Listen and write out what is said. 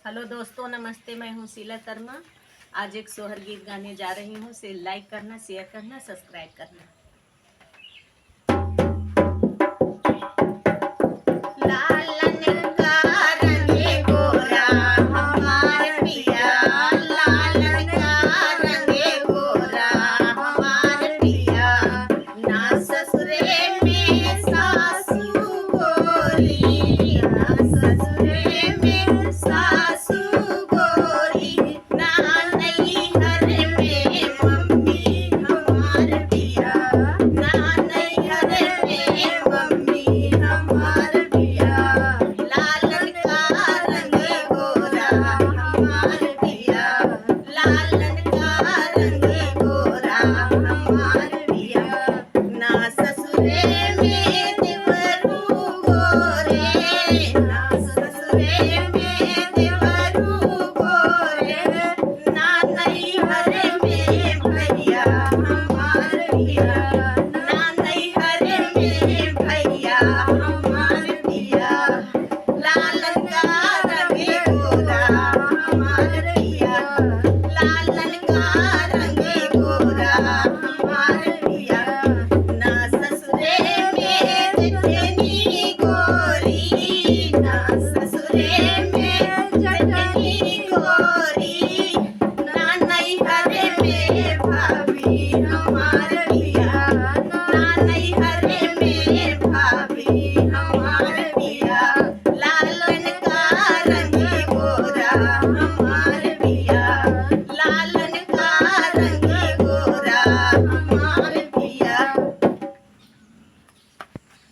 Hello दोस्तों, नमस्ते। मैं हूँ शीला शर्मा। आज एक सोहर गीत गाने जा रही हूँ। से लाइक करना, शेयर करना, सब्सक्राइब करना। लालन का रंग गोरा हमार पिया, लालन का रंग गोरा हमार पिया। ना ससुरे में सासू गोरी, ना ससुरे में सासू गोरी, ना नैहर में मम्मी हमार पिया, ना नैहर में मम्मी हमार पिया। लालन का रंग गोरा हमार पिया, लालन का रंग गोरा हमार पिया। ना ससुरे में देवरू गोरे, ना ससुरे में देवरू